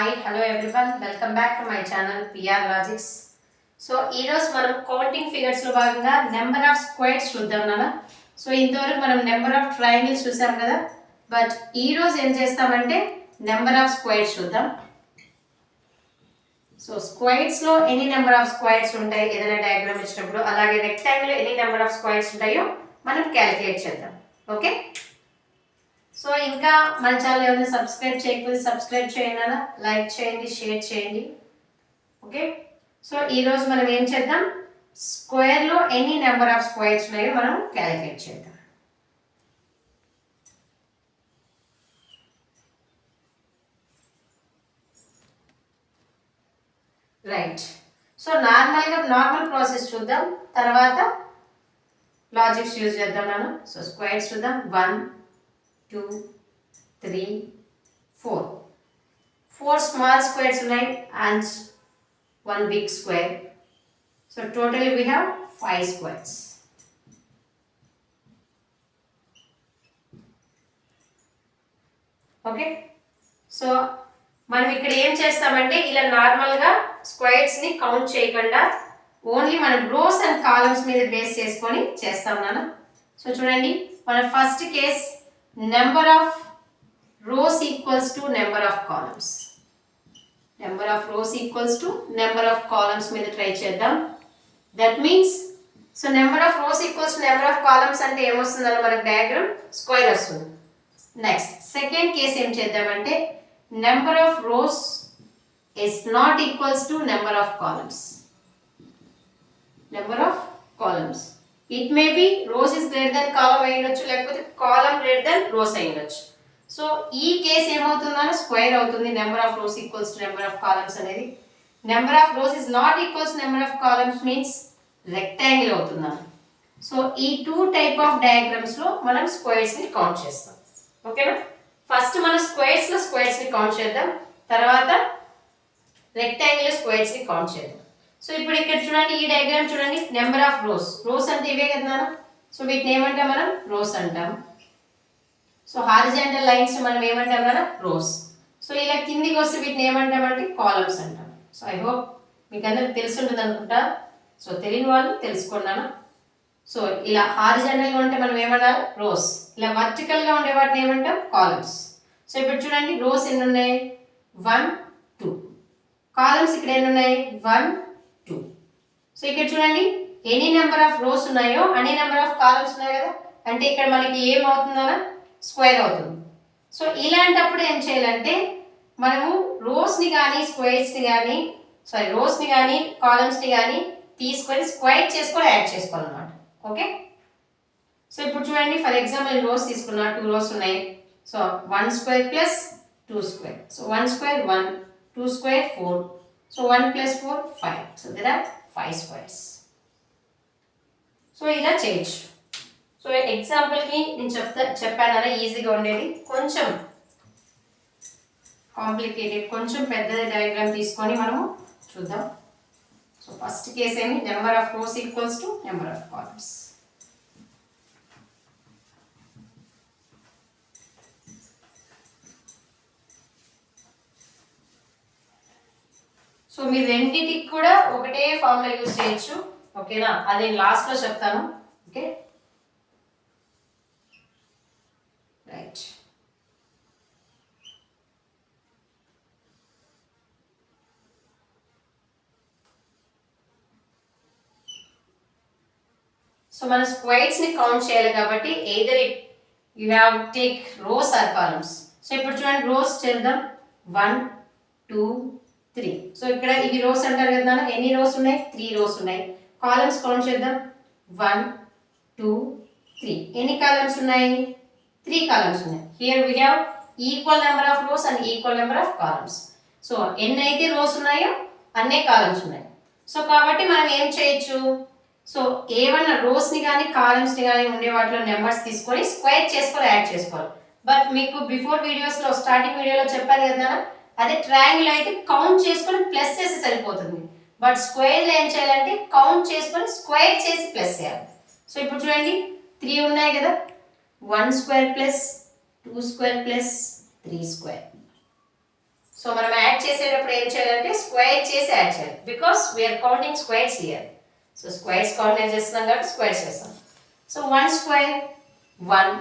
Hi, hello everyone. Welcome back to my channel PR Logics. So ఈరోజు మనం counting ఫిగర్స్లో భాగంగా number of squares చూద్దాం నాన్న. సో ఇంతవరకు మనం నెంబర్ ఆఫ్ ట్రయాంగిల్స్ చూసాం కదా, బట్ ఈరోజు ఏం చేస్తామంటే నెంబర్ ఆఫ్ స్క్వేర్స్ చూద్దాం. సో స్క్వేర్స్లో ఎనీ నెంబర్ ఆఫ్ స్క్వేర్స్ ఉంటాయి ఏదైనా డయాగ్రామ్ ఇచ్చినప్పుడు, అలాగే rectangle any number of squares ఉంటాయో మనం క్యాలిక్యులేట్ చేద్దాం. ఓకే, సో ఇంకా మన ఛానల్ ఎవరైనా సబ్స్క్రైబ్ చేయకపోతే సబ్స్క్రైబ్ చేయండి అన్న, లైక్ చేయండి, షేర్ చేయండి. ఓకే, సో ఈరోజు మనం ఏం చేద్దాం, స్క్వేర్లో ఎనీ నెంబర్ ఆఫ్ స్క్వేర్స్ ఉన్నాయో మనం క్యాలిక్యులేట్ చేద్దాం. రైట్, సో నార్మల్ ప్రాసెస్ చూద్దాం, తర్వాత లాజిక్స్ యూజ్ చేద్దాం మనం. సో స్క్వేర్స్ చూద్దాం. 1 2 3 4 small squares ఉన్నాయి and one big square. So totally we have 5 squares. Okay, so మనం ఇక్కడ ఏం చేస్తామంటే ఇలా నార్మల్గా స్క్వేర్స్ ని కౌంట్ చేయకుండా ఓన్లీ మనం రోస్ అండ్ కాలమ్స్ మీద బేస్ చేసుకొని చేస్తాం నాన్న. సో చూడండి, మన first case number of rows equals to number of columns. Number of rows equals to number of columns మీద ట్రై చేద్దాం. That means so number of rows equals to number of columns అంటే ఏమొస్తుందన్న మనకు diagram square వస్తుంది. Next second case ఏం చేద్దామంటే number of rows is not equals to number of columns. Number of columns, it may be rows is greater than column అయ్యొచ్చు, లేకపోతే column greater than rows అయ్యొచ్చు. So ఈ case ఏమవుతుందన్న square అవుతుంది. Number of rows equals to number of columns అనేది. Number of rows is not equals number of columns means rectangle అవుతుందన్న. So ఈ two type of diagrams లో మనం squares ని కౌంట్ చేస్తాం. ఓకేనా, ఫస్ట్ మనం స్క్వేర్స్ లో స్క్వేర్స్ ని కౌంట్ చేద్దాం, తర్వాత రెక్టాంగిల్ స్క్వేర్స్ ని కౌంట్ చేద్దాం. సో ఇప్పుడు ఇక్కడ చూడండి, ఈ డయాగ్రామ్ చూడండి, నెంబర్ ఆఫ్ రోస్ అంటే ఇవే కదా. సో వీటిని ఏమంటాం మనం, రోస్ అంటాం. సో హారిజాంటల్ లైన్స్ మనం ఏమంటాం మనం, రోస్. సో ఇలా కిందికి వస్తే వీటిని ఏమంటామంటే కాలమ్స్ అంటాం. సో ఐ హోప్ మీకు అందరికి తెలిసి ఉంటుంది అనుకుంటా. సో తెలియని వాళ్ళు తెలుసుకున్నాను. సో ఇలా హారిజాంటల్గా ఉంటే మనం ఏమంటాం, రోస్. ఇలా వర్టికల్గా ఉండే వాటిని ఏమంటాం, కాలమ్స్. సో ఇప్పుడు చూడండి, రోస్ ఎన్ని ఉన్నాయి, 1 2. కాలమ్స్ ఇక్కడ ఎన్ని ఉన్నాయి, 1 2. సో ఇక్కడ చూడండి, ఎనీ నెంబర్ ఆఫ్ రోస్ ఉన్నాయో అన్ని నెంబర్ ఆఫ్ కాలమ్స్ ఉన్నాయి కదా, అంటే ఇక్కడ మనకి ఏమవుతుందన్నా స్క్వేర్ అవుతుంది. సో ఇలాంటప్పుడు ఏం చేయాలంటే మనము రోస్ని కానీ స్క్వేర్స్ని కానీ రోస్ని కానీ కాలమ్స్ని కానీ తీసుకొని స్క్వేర్ చేసుకొని యాడ్ చేసుకోవాలన్నమాట. ఓకే, సో ఇప్పుడు చూడండి, ఫర్ ఎగ్జాంపుల్ రోస్ తీసుకున్నా, 2 రోస్ ఉన్నాయి. So 1 square plus 2 square. So 1 square 1, 2 square 4. So 1 plus 4 5. So there are 5 squares. So ఇలా చేయొచ్చు. సో ఎగ్జాంపుల్కి నేను చెప్పానన్నా ఈజీగా ఉండేది, కొంచెం కాంప్లికేటెడ్, కొంచెం పెద్ద డయాగ్రామ్ తీసుకొని మనము చూద్దాం. సో ఫస్ట్ కేస్ ఏమి, number of rows equals to number of columns. So మీరు రెండింటికి కూడా ఒకటే ఫార్ములా యూజ్ చేయొచ్చు. ఓకేనా, అది లాస్ట్ లో చెప్తాను. Okay, right. సో మన స్క్వేర్స్ ని కౌంట్ చేయాలి కాబట్టి either you have take rows or columns. So ఇప్పుడు చూడండి, రోస్ చేద్దాం. 1 2 3. సో ఇక్కడ ఇవి రోస్ అంటారు కదా, ఎన్ని రోస్ ఉన్నాయి, 3 రోస్ ఉన్నాయి. కాలమ్స్ కౌంట్ చేద్దాం. 1 2 3. ఎన్ని కాలమ్స్ ఉన్నాయి, 3 కాలమ్స్ ఉన్నాయి. Here we have equal number of rows and equal number of columns. So ఎన్ని అయితే రోస్ ఉన్నాయో అన్నే కాలమ్స్ ఉన్నాయి. సో కాబట్టి మనం ఏం చేయొచ్చు, సో ఏమన్నా రోస్ని కానీ కాలమ్స్ని కానీ ఉండే వాటిలో నెంబర్స్ తీసుకొని స్క్వేర్ చేసుకొని యాడ్ చేసుకోవాలి. బట్ మీకు బిఫోర్ వీడియోస్లో స్టార్టింగ్ వీడియోలో చెప్పాను కదా, అదే ట్రయాంగిల్ అయితే కౌంట్ చేసుకొని ప్లస్ చేసి సరిపోతుంది. బట్ స్క్వేర్లో ఏం చేయాలంటే కౌంట్ చేసుకొని స్క్వేర్ చేసి ప్లస్ చేయాలి. సో ఇప్పుడు చూడండి, 3 ఉన్నాయి కదా, 1 square plus 2 square plus 3 square. So మనం యాడ్ చేసేటప్పుడు ఏం చేయాలంటే స్క్వేర్ చేసి యాడ్ చేయాలి because we are counting squares here. So squares count చేస్తున్నాం కాబట్టి స్క్వేర్స్ చేస్తాం. So 1 square 1,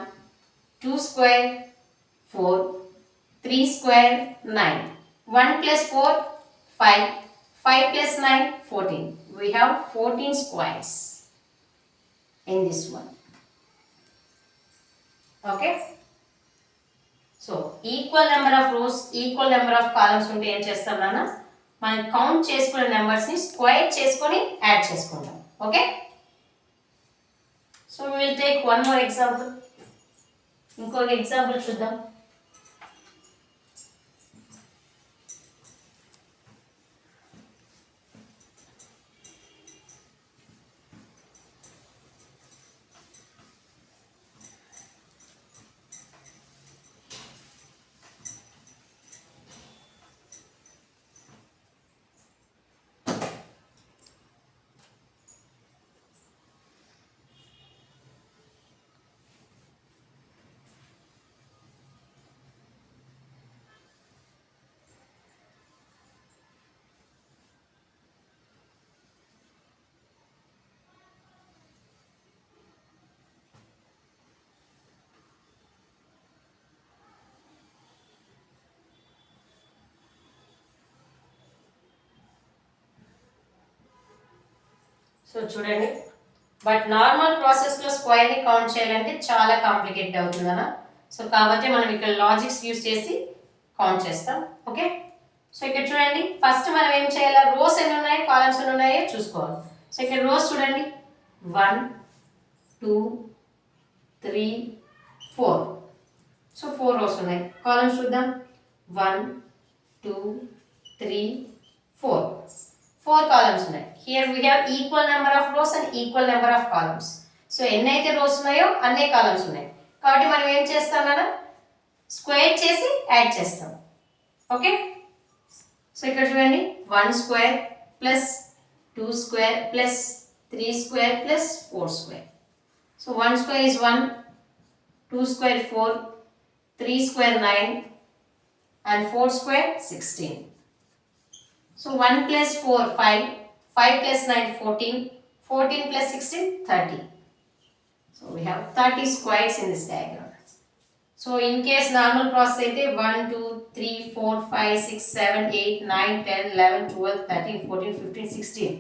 2 square 4, 3 square 9, 1 plus 4 5, 5 plus 9 14. We have 14 squares in this one. Okay. So equal number of rose equal number of columns ఉంటే ఏం చేస్తాం నాన్న, మనం count చేసుకునే నెంబర్స్ని square చేసుకొని యాడ్ చేసుకుంటాం. Okay. So we will take one more example. ఇంకొక example చూద్దాం. సో చూడండి, బట్ నార్మల్ ప్రాసెస్లో స్క్వేర్ని కౌంట్ చేయాలంటే చాలా కాంప్లికేట్ అవుతుంది అన్న. సో కాబట్టి మనం ఇక్కడ లాజిక్స్ యూస్ చేసి కౌంట్ చేస్తాం. ఓకే. సో ఇక్కడ చూడండి, ఫస్ట్ మనం ఏం చేయాలి, రోస్ ఎన్ని ఉన్నాయి కాలమ్స్ ఎన్ని ఉన్నాయో చూసుకోవాలి. సో ఇక్కడ రోస్ చూడండి 1 2 3 4. సో 4 రోస్ ఉన్నాయి. కాలమ్స్ చూద్దాం 1 2 3 4. 4 కాలమ్స్ ఉన్నాయి. Here we have equal number of rows and equal number of columns. So ఎన్నైతే రోస్ ఉన్నాయో అన్నే కాలమ్స్ ఉన్నాయి. కాబట్టి మనం ఏం చేస్తాం కదా, స్క్వేర్ చేసి యాడ్ చేస్తాం. ఓకే. సో ఇక్కడ చూడండి 1 square plus 2 square plus 3 square plus 4 square. So 1 square is 1, 2 square 4, 3 square 9 and 4 square 16. So 1 plus 4 5, 5 plus 9 14, 14 plus 16 30. So we have 30 squares in this diagram. So in case normal process aithe 1 2 3 4 5 6 7 8 9 10 11 12 13 14 15 16.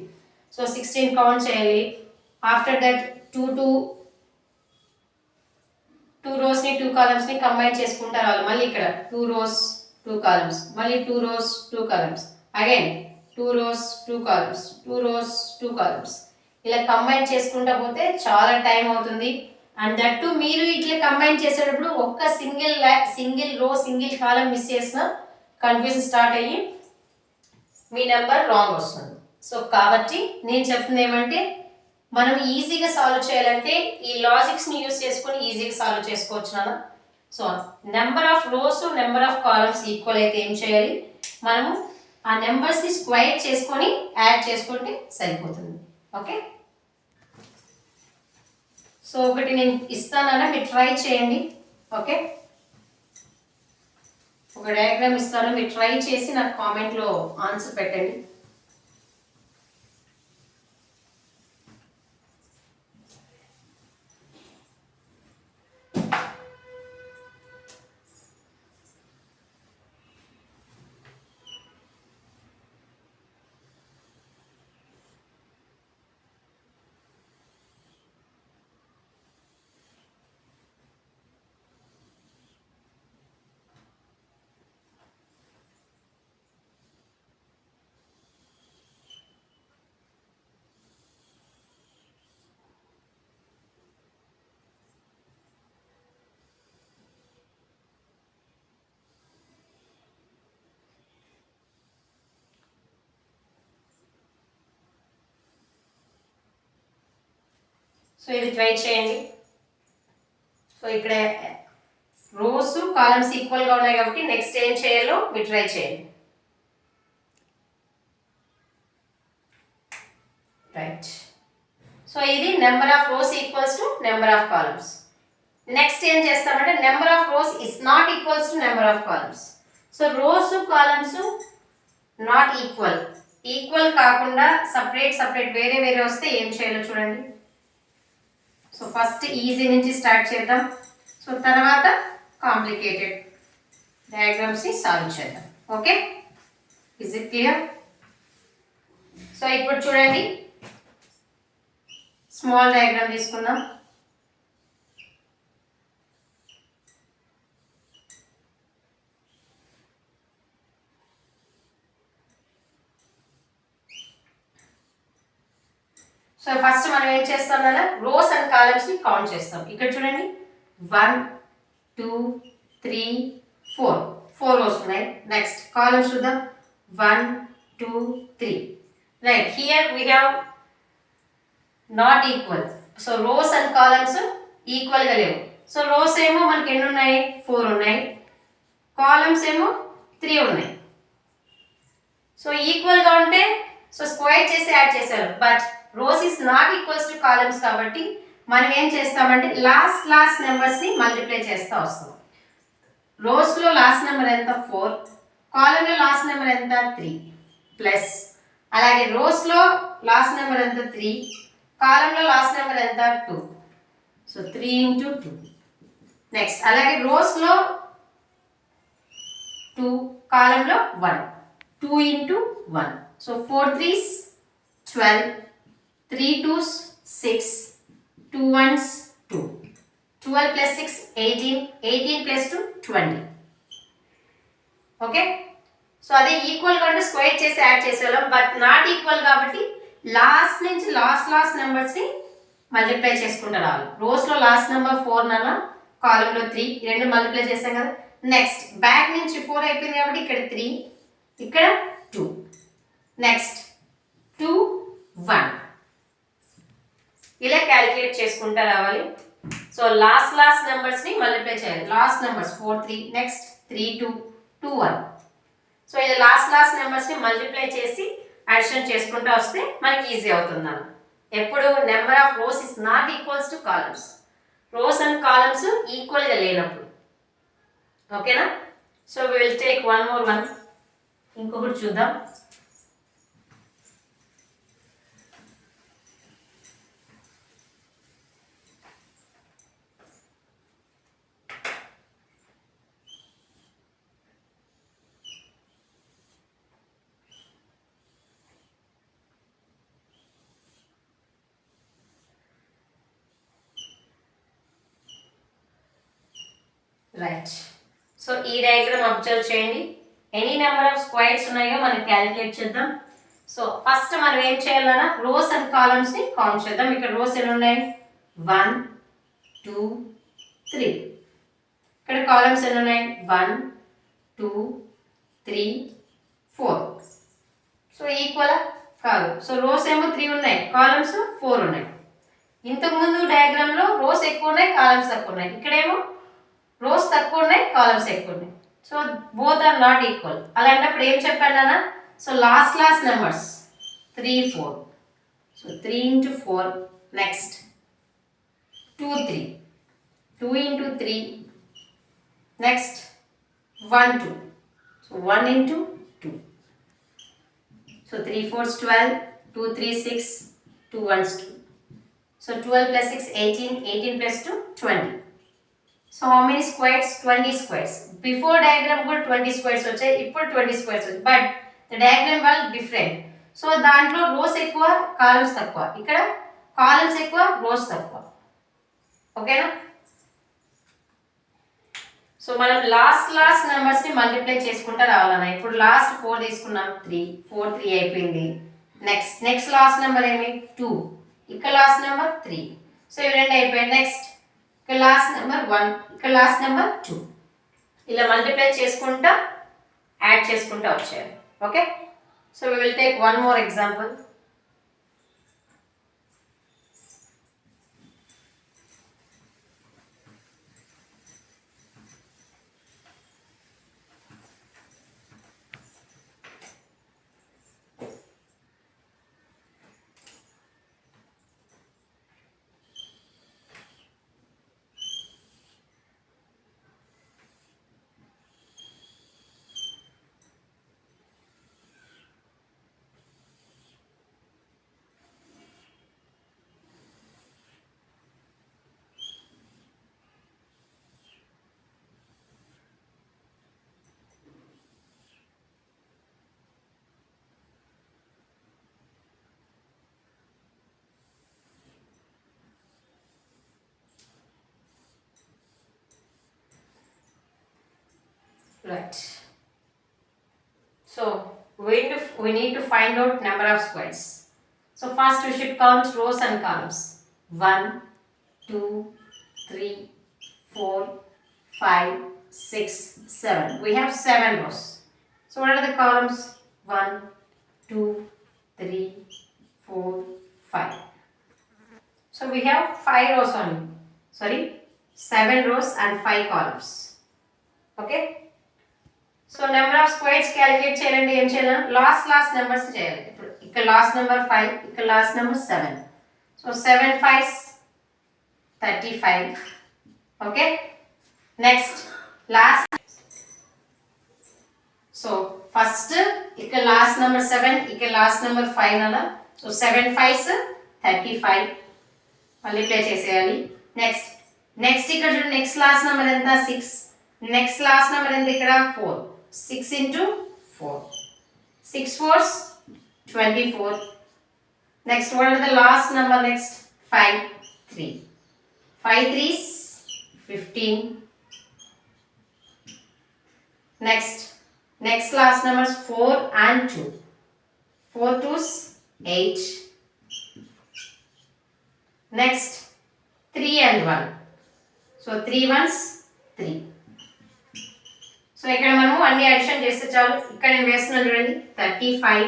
So 16 count cheyali. After that 2 rows ni 2 columns ni combine చేసుకుంటారు వాళ్ళు. మళ్ళీ ఇక్కడ 2 rows 2 columns, మళ్ళీ 2 rows 2 columns, again 2 rows 2 columns, 2 rows 2 columns. ఇలా combine చేసుకుంటా పోతే చాలా time అవుతుంది. అండ్ దట్ టు మీరు ఇట్లా కంబైన్ చేసేటప్పుడు ఒక్క సింగిల్ రో సింగిల్ కాలం మిస్ చేసినా కన్ఫ్యూజన్ స్టార్ట్ అయ్యి మీ నెంబర్ రాంగ్ వస్తుంది. సో కాబట్టి నేను చెప్తుంది ఏమంటే, మనం ఈజీగా సాల్వ్ చేయాలంటే ఈ లాజిక్స్ని యూస్ చేసుకొని ఈజీగా సాల్వ్ చేసుకోవచ్చు నాన్న. So number of rose number of columns equal అయితే ఏం చేయాలి, మనము ఆ నెంబర్స్ని స్క్వేర్ చేసుకొని యాడ్ చేసుకుంటే సరిపోతుంది. ఓకే. సో ఒకటి నేను ఇస్తానన్నా మీరు ట్రై చేయండి. ఓకే. ఒక డయాగ్రామ్ ఇస్తాను, మీరు ట్రై చేసి నాకు కామెంట్లో ఆన్సర్ పెట్టండి. సో ఇది ట్రై చేయండి. సో ఇక్కడ రోస్ కాలమ్స్ ఈక్వల్గా ఉన్నాయి కాబట్టి నెక్స్ట్ ఏం చేయాలో మీరు ట్రై చేయండి. రైట్. సో ఇది number of rows equals to number of columns. Next ఏం చేస్తామంటే number of rows is not equals to number of columns. So rows columns not equal కాకుండా సపరేట్ వేరే వేరే వస్తే ఏం చేయాలో చూడండి. సో ఫస్ట్ ఈజీ నుంచి స్టార్ట్ చేద్దాం. సో తర్వాత కాంప్లికేటెడ్ డయాగ్రామ్స్ ని సాల్వ్ చేద్దాం. Okay, is it clear? So ఇప్పుడు చూడండి, స్మాల్ డయాగ్రామ్ తీసుకుందాం. సో ఫస్ట్ మనం ఏం చేస్తాం కదా, రోస్ అండ్ కాలమ్స్ ని కౌంట్ చేస్తాం. ఇక్కడ చూడండి 1 2 3 4 రోస్ ఉన్నాయి. నెక్స్ట్ కాలమ్స్ చూద్దాం 1 2 3. Right, here we have not equal. So rose and columns equal గా లేవు. సో రోస్ ఏమో మనకి ఎన్ని ఉన్నాయి, 4 ఉన్నాయి. కాలమ్స్ ఏమో 3 ఉన్నాయి. సో ఈక్వల్ గా ఉంటే సో స్క్వేర్ చేసి యాడ్ చేశారు. But rows is not equals to columns కాబట్టి మనం ఏం చేస్తామంటే లాస్ట్ నెంబర్స్ ని మల్టిప్లై చేస్తా వస్తాం. రోస్ లో లాస్ట్ నెంబర్ ఎంత 4, కాలమ్ లో లాస్ట్ నెంబర్ ఎంత 3 ప్లస్, అలాగే రోస్ లో లాస్ట్ నెంబర్ ఎంత 3, కాలమ్ లో లాస్ట్ నెంబర్ ఎంత 2. So 3 into 2. నెక్స్ట్ అలాగే రోస్ లో 2, కాలమ్ లో 1, 2 into 1. So 4 3s 12, 3 2s 6, 2 1s 2, 12 plus 6 18, 18 plus 2 20. Okay, so అదే ఈక్వల్ గా ఉంటే స్క్వేర్ చేసి యాడ్ చేసేవాళ్ళం. బట్ నాట్ ఈక్వల్ కాబట్టి లాస్ట్ నుంచి లాస్ట్ నెంబర్స్ ని మల్టిప్లై చేసుకుంటూ రావాలి. రోస్ లో లాస్ట్ నెంబర్ 4 నాన్న, కాలమ్ లో 3, రెండు మల్టిప్లై చేసాం కదా. నెక్స్ట్ బ్యాక్ నుంచి 4 అయిపోయింది కాబట్టి ఇక్కడ 3, ఇక్కడ 2. నెక్స్ట్ 2 1 ఇలా క్యాలిక్యులేట్ చేసుకుంటూ రావాలి. సో లాస్ట్ నెంబర్స్ ని మల్టిప్లై చేయాలి. Last numbers 4 3, next 3 2 2 1. సో ఇలా లాస్ట్ నెంబర్స్ ని మల్టిప్లై చేసి అడిషన్ చేసుకుంటూ వస్తే మనకి ఈజీ అవుతుంది అన్న. ఎప్పుడు number of rows is not equals to columns, rows and columns equal గా లేనప్పుడు. ఓకేనా? So we will take one more one. ఇంకొకటి చూద్దాం. రైట్, సో ఈ డయాగ్రామ్ అబ్జర్వ్ చేయండి. ఎనీ నెంబర్ ఆఫ్ స్క్వేర్స్ ఉన్నాయో మనం క్యాలిక్యులేట్ చేద్దాం. సో ఫస్ట్ మనం ఏం చేయాలన్నా రోస్ అండ్ కాలమ్స్ ని కౌంట్ చేద్దాం. ఇక్కడ రోస్ ఎన్ని ఉన్నాయి 1 2 3. ఇక్కడ కాలమ్స్ ఎన్ని ఉన్నాయి 1 2 3 4. సో ఈక్వల్ కాదు. సో రోస్ ఏమో 3 ఉన్నాయి, కాలమ్స్ 4 ఉన్నాయి. ఇంతకు ముందు డయాగ్రామ్ లో రోస్ ఎక్కువ ఉన్నాయి, కాలమ్స్ తక్కువ ఉన్నాయి. ఇక్కడేమో రోస్ తక్కువ ఉన్నాయి, కాలమ్స్ ఎక్కువ ఉన్నాయి. So both are not equal. అలాంటప్పుడు ఏం చెప్పాను అన్న, so last numbers 3 4. So 3 into 4. Next 2 3, 2 into 3. Next 1 2. So 1 into 2. So 3 4s 12, 2 3 6, 2 1s 2. So 12 plus 6 18, 18 plus 2 20. So how many squares? 20 squares. Before diagram కూడా 20 squares వచ్చాయి, ఇప్పుడు 20 squares వచ్చాయి. బట్ ద డయాగ్రామ్ వాళ్ళు different. So దాంట్లో రోస్ ఎక్కువ, columns తక్కువ. ఇక్కడ columns ఎక్కువ, రోస్ తక్కువ. ఓకేనా? సో మనం లాస్ట్ నెంబర్స్ ని మల్టిప్లై చేసుకుంటూ రావాలన్నా. ఇప్పుడు లాస్ట్ 4 తీసుకున్నాం, 3 4 3 అయిపోయింది. నెక్స్ట్ లాస్ట్ నెంబర్ ఏమి 2, ఇక్కడ లాస్ట్ నెంబర్ 3. సో ఇవి రెండు అయిపోయాయి. నెక్స్ట్ ఇక్కడ లాస్ట్ నెంబర్ 1, ఇక్కడ లాస్ట్ నెంబర్ 2. ఇలా మల్టిప్లై చేసుకుంటా యాడ్ చేసుకుంటా వచ్చారు. Okay, so we will take one more example. Right. So we need to find out number of squares. So first we should count rows and columns. 1, 2, 3, 4, 5, 6, 7. We have 7 rows. So what are the columns? 1, 2, 3, 4, 5. So we have 5 rows only. Sorry, 7 rows and 5 columns. Okay. So number of squares calculate చేయాలంటే ఏం చేయాలి? Last numbers చేయాలి. ఇప్పుడు ఇక్కడ last number 5, ఇక్కడ last number 7. So 7 5s 35. Okay. Next last. So first ఇక్కడ last number 7, ఇక్కడ last number 5 అలా. సో 7 5s 35 మల్టిప్లై చేసేయాలి. నెక్స్ట్ ఇక్కడ చూడండి, నెక్స్ట్ లాస్ట్ నెంబర్ ఎంత? 6. నెక్స్ట్ లాస్ట్ నెంబర్ ఎంత ఇక్కడ? 4. 6 into 4. 6 4s 24. Next, what are the last number next? 5 3. 5 3s 15. Next last numbers 4 and 2. 4 2s 8. Next 3 and 1. So 3 1s 3. So ఇక్కడ మనము అన్ని అడిషన్ చేస్తే చాలు. ఇక్కడ నేను వేస్తున్నాను చూడండి, 35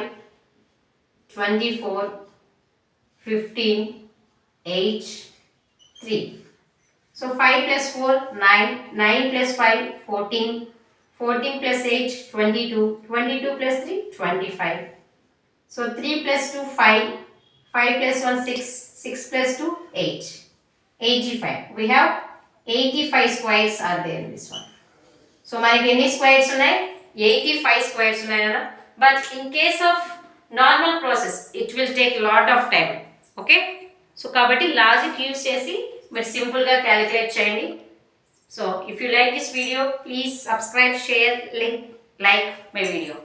24 15 8 3. So 5 plus 4 9, 9 plus 5 14, 14 plus 8 22, 22 plus 3 25. So 3 plus 2 5, 5 plus 1 6, 6 plus 2 8, 85. We have 85 squares are there in this one. So మనకి ఎన్ని స్క్వేర్స్ ఉన్నాయి? 85 స్క్వేర్స్ ఉన్నాయి కదా. But in case of normal process it will take lot of time. Okay. So కాబట్టి logic use చేసి మీరు సింపుల్గా calculate చేయండి. So if you like this video please subscribe, share, link, like my video.